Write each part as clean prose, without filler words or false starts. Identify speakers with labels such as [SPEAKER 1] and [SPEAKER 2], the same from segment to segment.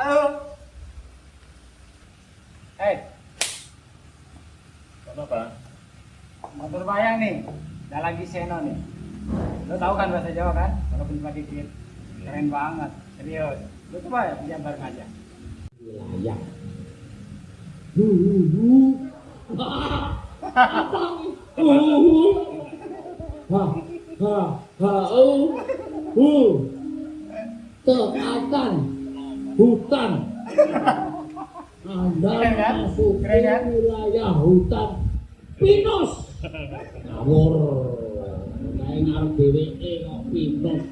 [SPEAKER 1] Hei,
[SPEAKER 2] Apa?
[SPEAKER 1] motor bayang nih. Udah lagi seno nih. Lo tahu kan bahasa Jawa kan? Walaupun cuma dikit. Keren banget. Serius. Lo coba ya pinjam bareng aja.
[SPEAKER 3] Wilayah. Teakan hutan. Anda
[SPEAKER 1] Keren kan?
[SPEAKER 3] masuk ke
[SPEAKER 1] Keren kan?
[SPEAKER 3] wilayah hutan pinus. Ngawur. Kayak ngarep dheweke kok pinus.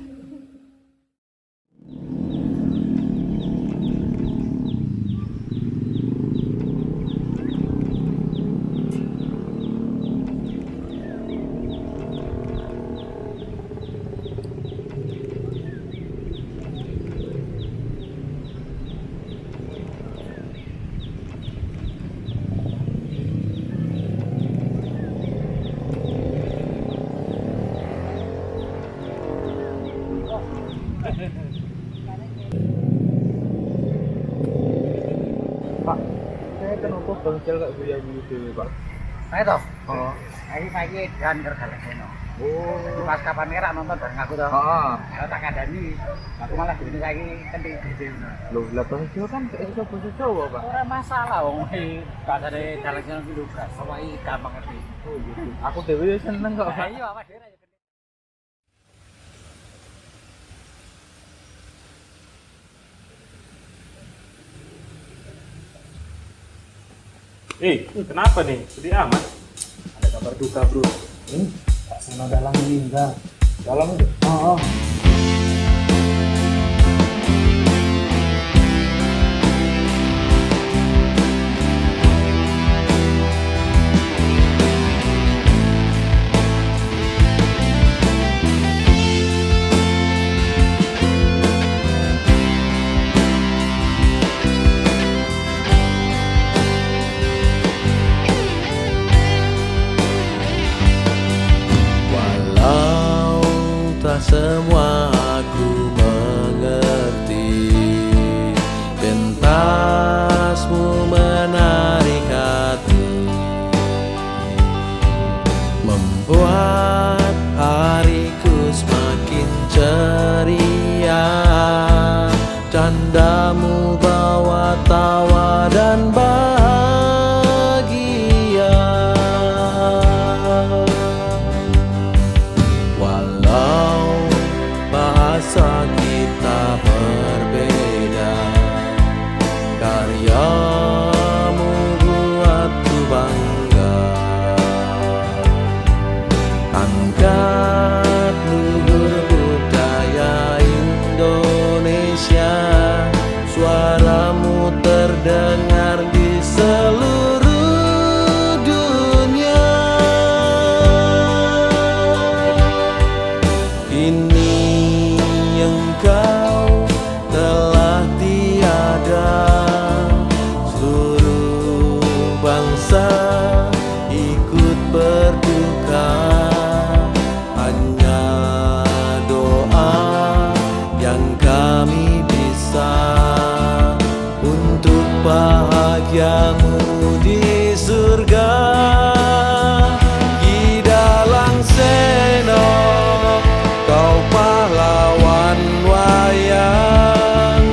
[SPEAKER 2] Pak, saya kenapa bengkel kayak buya-buyu dewe, Pak?
[SPEAKER 1] Ayo toh.
[SPEAKER 2] Oh.
[SPEAKER 1] Lagi dan kerja seno.
[SPEAKER 2] Oh.
[SPEAKER 1] Di pas kapan kira nonton bareng aku toh.
[SPEAKER 2] Heeh.
[SPEAKER 1] Kalau tak kandani, aku malah gini lagi kenting gede.
[SPEAKER 2] Loh, lah bengkel kan kayak itu bahasa Jawa, Pak.
[SPEAKER 1] Ora masalah wong bahasa dari dalang jalan dulu kan. Sawai gampang ngerti.
[SPEAKER 2] Oh, gitu. Aku dewe seneng kok, Pak.
[SPEAKER 1] Iya, apa dhewe aja.
[SPEAKER 4] Kenapa nih? Sedih amat.
[SPEAKER 1] Ada kabar duka, Bro. Kak Seno Dalang meninggal.
[SPEAKER 2] Dalam itu.
[SPEAKER 1] Oh.
[SPEAKER 5] Walau tak semua aku mengerti, pentasmu menarik hati, membuat hariku semakin ceria. Candamu bawa tawa dan bahagia. Walau bahasa kita berbeda, karyamu buatku bangga. Angkat luhur budaya Indonesia, suaramu terdengar di seluruh dunia. Kini engkau telah tiada, seluruh bangsa ikut berduka. Hanya doa yang kami bisa untuk bahagiamu di surga. Ki Dalang Seno, kau pahlawan wayang,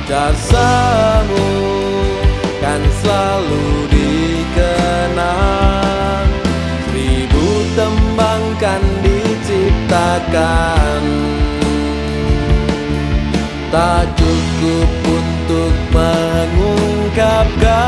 [SPEAKER 5] jasamu kan selalu dikenang. 1000 tembang kan diciptakan, tak cukup untuk mengungkapkan.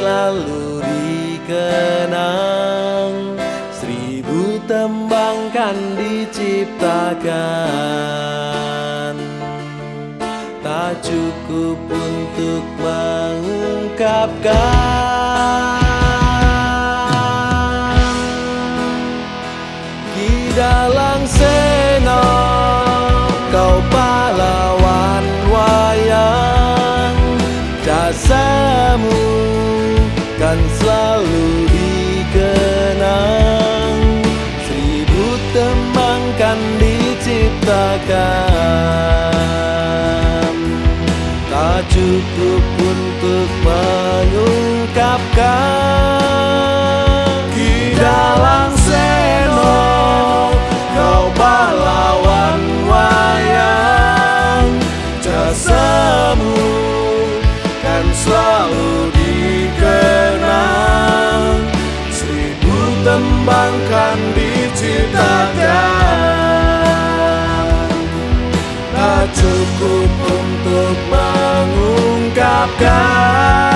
[SPEAKER 5] selalu dikenang, 1000 tembang kan diciptakan, tak cukup untuk mengungkapkan. Ki Dalang Sena, kau pahlawan wayang, jasamu kan selalu dikenang, 1000 tembang kan diciptakan, tak cukup untuk mengungkapkan. Ki Dalang Sena, kau pahlawan wayang, jasamu kan selalu dikenang, 1000 tembang kan diciptakan, tak cukup untuk mengungkapkan.